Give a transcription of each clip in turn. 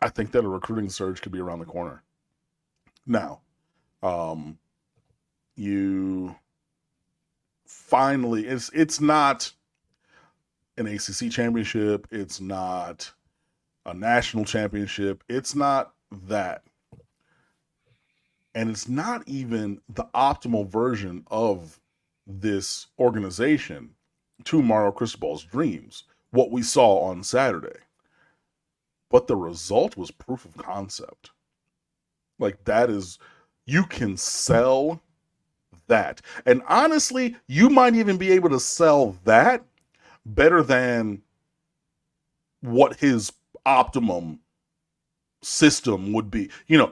I think that a recruiting surge could be around the corner. Now, you finally, it's not an ACC championship. It's not a national championship. It's not that. And it's not even the optimal version of this organization to Mario Cristobal's dreams, what we saw on Saturday. But the result was proof of concept. Like, that is, you can sell that. And honestly, you might even be able to sell that better than what his optimum system would be.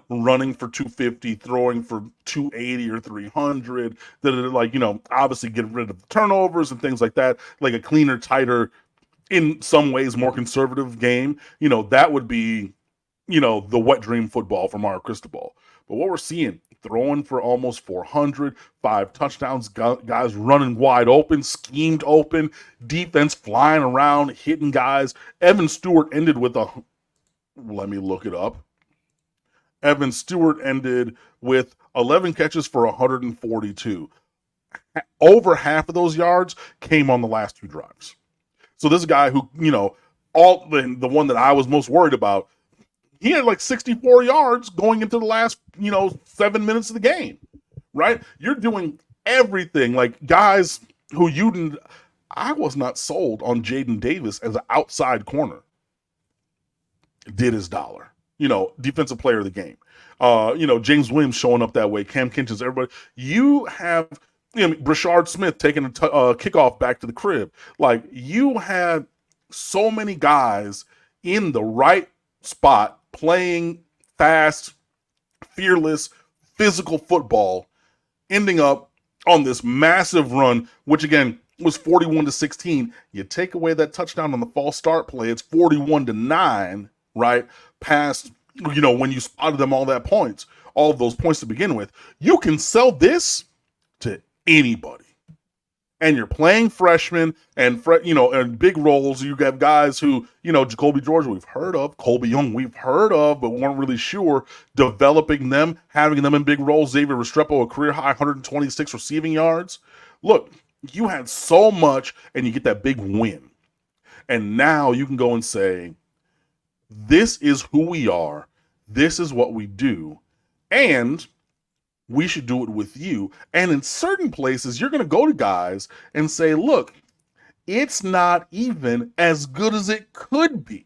Running for 250, throwing for 280 or 300, that like, obviously getting rid of the turnovers and things like that, like a cleaner, tighter, in some ways more conservative game. That would be, the wet dream football for Mario Cristobal. But what we're seeing, throwing for almost 400, 5 touchdowns, guys running wide open, schemed open, defense flying around, hitting guys. Evan Stewart ended with let me look it up. Evan Stewart ended with 11 catches for 142. Over half of those yards came on the last 2 drives. So this guy who, all the one that I was most worried about, he had like 64 yards going into the last, 7 minutes of the game, right? You're doing everything. Like, guys who you didn't, I was not sold on Jaden Davis as an outside corner. Did his dollar, defensive player of the game. James Williams showing up that way, Cam Kinchins, everybody. You have, Brashard Smith taking a kickoff back to the crib. Like, you had so many guys in the right spot playing fast, fearless, physical football, ending up on this massive run, which again was 41-16. You take away that touchdown on the false start play, it's 41-9, right? Past, when you spotted them all of those points to begin with. You can sell this to anybody. And you're playing freshmen and and big roles. You have guys who, Jacoby Georgia we've heard of, Colby Young we've heard of, but weren't really sure. Developing them, having them in big roles. Xavier Restrepo, a career high 126 receiving yards. Look, you had so much, and you get that big win. And now you can go and say, this is who we are. This is what we do. And we should do it with you. And in certain places, you're going to go to guys and say, look, it's not even as good as it could be.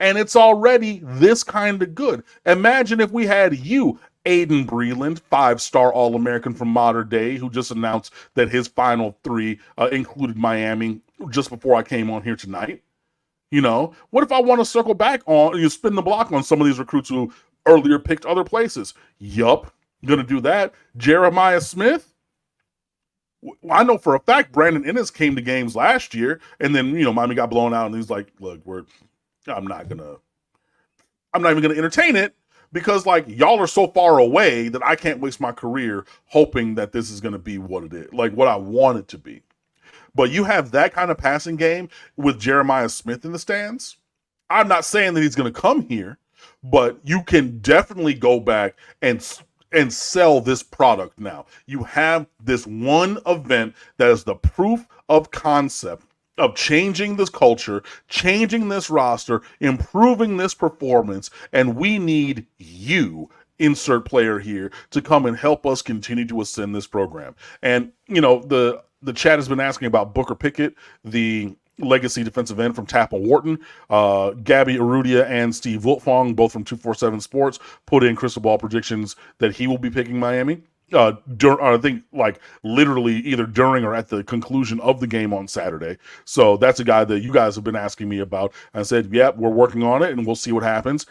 And it's already this kind of good. Imagine if we had you, Aiden Breland, 5-star All-American from Modern Day, who just announced that his final 3 included Miami just before I came on here tonight. What if I want to circle back on, spin the block on some of these recruits who earlier picked other places? Yup. Going to do that. Jeremiah Smith. I know for a fact Brandon Ennis came to games last year, and then Miami got blown out, and he's like, "Look, I'm not even gonna entertain it because like y'all are so far away that I can't waste my career hoping that this is gonna be what it is, like what I want it to be." But you have that kind of passing game with Jeremiah Smith in the stands. I'm not saying that he's going to come here, but you can definitely go back and sell this product now. You have this one event that is the proof of concept of changing this culture, changing this roster, improving this performance, and we need you, insert player here, to come and help us continue to ascend this program. And, the chat has been asking about Booker Pickett, the legacy defensive end from Tappan Wharton. Gabby Arudia and Steve Wiltfong, both from 247 Sports, put in crystal ball predictions that he will be picking Miami. I think like literally either during or at the conclusion of the game on Saturday. So that's a guy that you guys have been asking me about. I said, yep, we're working on it and we'll see what happens.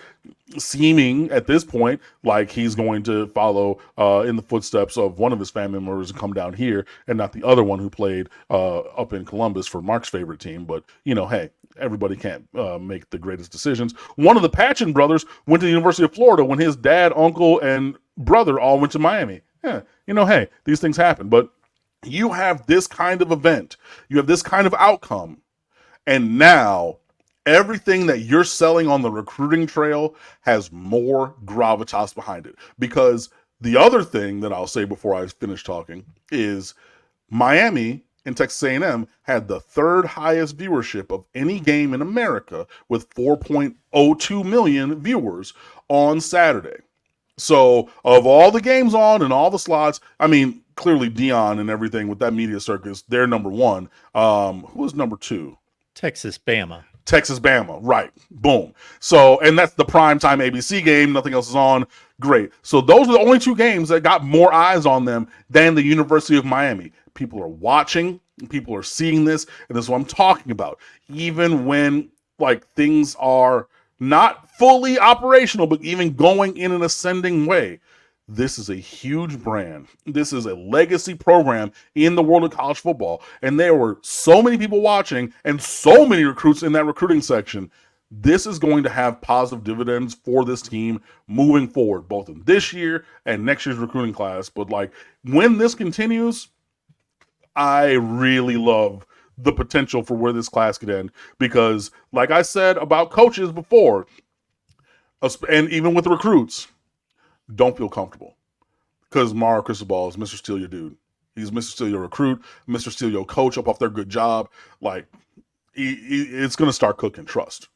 Seeming at this point like he's going to follow in the footsteps of one of his family members and come down here and not the other one who played up in Columbus for Mark's favorite team. But, hey, everybody can't make the greatest decisions. One of the Patchen brothers went to the University of Florida when his dad, uncle, and brother all went to Miami. Yeah, hey, these things happen. But you have this kind of event. You have this kind of outcome. And now Everything that you're selling on the recruiting trail has more gravitas behind it. Because the other thing that I'll say before I finish talking is Miami and Texas A&M had the third highest viewership of any game in America with 4.02 million viewers on Saturday. So, of all the games on and all the slots, I mean, clearly Dion and everything with that media circus, they're number one. Who was number two? Texas Bama. Texas Bama, right? Boom. So, and that's the primetime ABC game. Nothing else is on. Great. So those are the only two games that got more eyes on them than the University of Miami. People are watching. People are seeing this, and this is what I'm talking about. Even when like things are not fully operational, but even going in an ascending way, this is a huge brand. This is a legacy program in the world of college football. And there were so many people watching and so many recruits in that recruiting section. This is going to have positive dividends for this team moving forward, both in this year and next year's recruiting class. But like when this continues, I really love the potential for where this class could end because, like I said about coaches before, and even with the recruits, don't feel comfortable because Mario Cristobal is Mr. Steal Your Dude. He's Mr. Steal Your Recruit, Mr. Steal Your Coach up off their good job. Like, it's going to start cooking. Trust.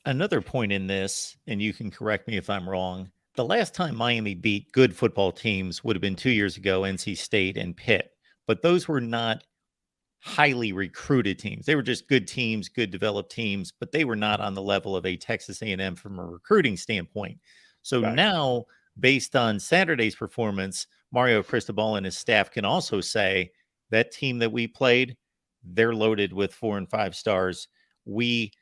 Another point in this, and you can correct me if I'm wrong, the last time Miami beat good football teams would have been 2 years ago, NC State and Pitt. But those were not highly recruited teams. They were just good teams, good developed teams, but they were not on the level of a Texas A&M from a recruiting standpoint. So Right. now, based on Saturday's performance, Mario Cristobal and his staff can also say that team that we played, they're loaded with 4 and 5 stars. We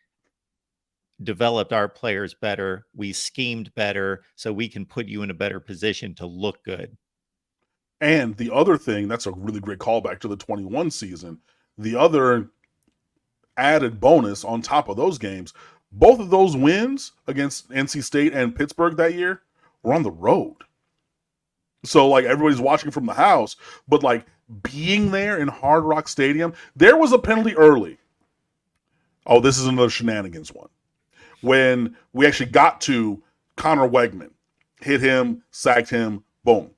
developed our players better. We schemed better so we can put you in a better position to look good. And the other thing, that's a really great callback to the 21 season. The other added bonus on top of those games, both of those wins against NC State and Pittsburgh that year were on the road. So like everybody's watching from the house, but like being there in Hard Rock Stadium, there was a penalty early. Oh, this is another shenanigans one. When we actually got to Connor Wegman, hit him, sacked him, boom.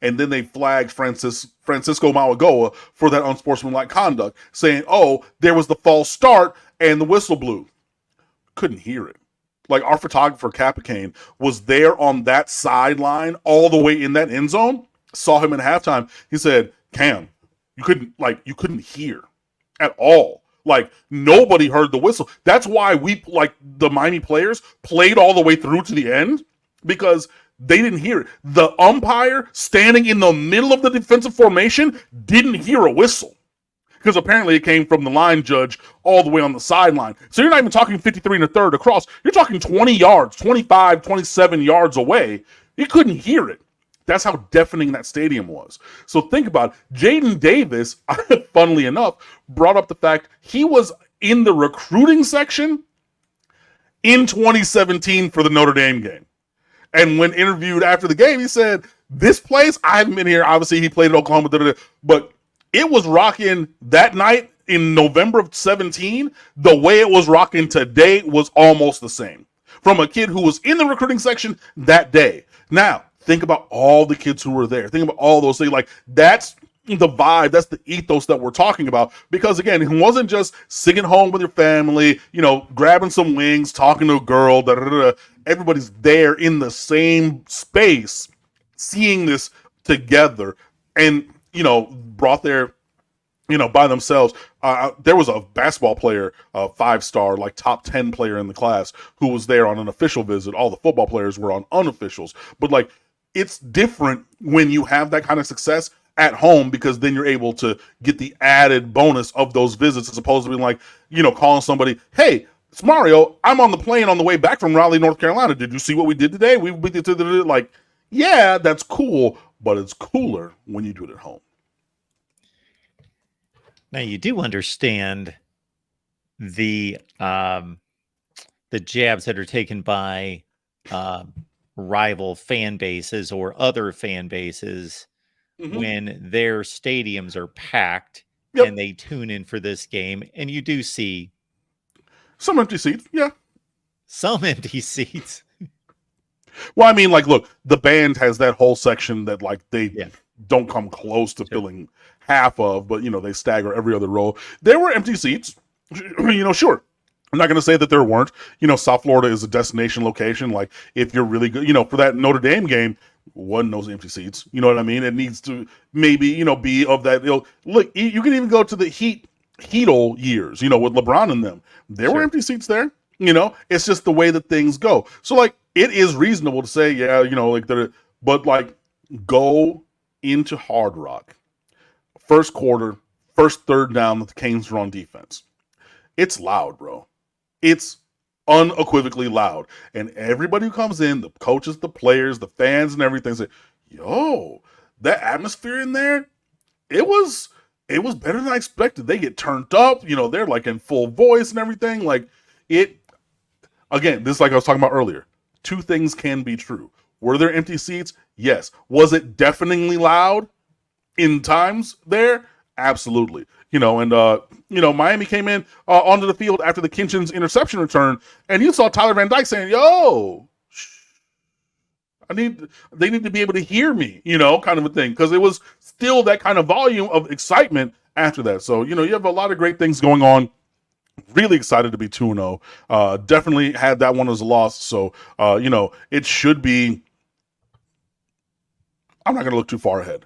And then they flagged Francisco Mauagoa for that unsportsmanlike conduct, saying, oh, there was the false start and the whistle blew. Couldn't hear it. Like our photographer, Capicane, was there on that sideline all the way in that end zone, saw him at halftime. He said, Cam, you couldn't hear at all. Like nobody heard the whistle. That's why we, like the Miami players, played all the way through to the end because they didn't hear it. The umpire standing in the middle of the defensive formation didn't hear a whistle because apparently it came from the line judge all the way on the sideline. So you're not even talking 53 and a third across. You're talking 20 yards, 25, 27 yards away. You couldn't hear it. That's how deafening that stadium was. So think about it. Jaden Davis, funnily enough, brought up the fact he was in the recruiting section in 2017 for the Notre Dame game. And when interviewed after the game, he said, this place, I haven't been here. Obviously, he played at Oklahoma, but it was rocking that night in November of 17. The way it was rocking today was almost the same. From a kid who was in the recruiting section that day. Now, think about all the kids who were there. Think about all those things. Like, that's the vibe, that's the ethos that we're talking about. Because again, it wasn't just sitting home with your family, grabbing some wings, talking to a girl, da, da, da. Everybody's there in the same space, seeing this together, and brought there, by themselves. There was a basketball player, a 5-star, like top 10 player in the class, who was there on an official visit. All the football players were on unofficials, but like it's different when you have that kind of success at home because then you're able to get the added bonus of those visits as opposed to being like, calling somebody, hey, it's Mario. I'm on the plane on the way back from Raleigh, North Carolina. Did you see what we did today? We did like, yeah, that's cool, but it's cooler when you do it at home. Now you do understand the jabs that are taken by rival fan bases or other fan bases when their stadiums are packed and they tune in for this game. And you do see Some empty seats, yeah. Some empty seats. Well, I mean, like, look, the band has that whole section that, like, they Yeah. don't come close to filling half of, but, you know, they stagger every other row. There were empty seats, you know, sure. I'm not going to say that there weren't. You know, South Florida is a destination location. Like, if you're really good, you know, for that Notre Dame game, wasn't those empty seats. You know what I mean? It needs to maybe, you know, be of that. You know, look, you can even go to the Heatle years, you know, with LeBron and them. There were empty seats there. You know, it's just the way that things go. So, like, it is reasonable to say, yeah, you know, like, but like, go into Hard Rock, first quarter, first third down that the Canes are on defense. It's loud, bro. It's unequivocally loud. And everybody who comes in, the coaches, the players, the fans, and everything say, yo, that atmosphere in there, it was better than I expected. They get turned up, you know, they're like in full voice and everything. Like, it, again, this is like I was talking about earlier. Two things can be true. Were there empty seats? Yes. Was it deafeningly loud in times there? Absolutely. You know, and you know, Miami came in onto the field after the Kinchins interception return, and you saw Tyler Van Dyke saying, "Yo, they need to be able to hear me," you know, kind of a thing, because it was still that kind of volume of excitement after that. So, you know, you have a lot of great things going on. Really excited to be 2-0. Definitely had that one as a loss. So, you know, it should be. I'm not going to look too far ahead.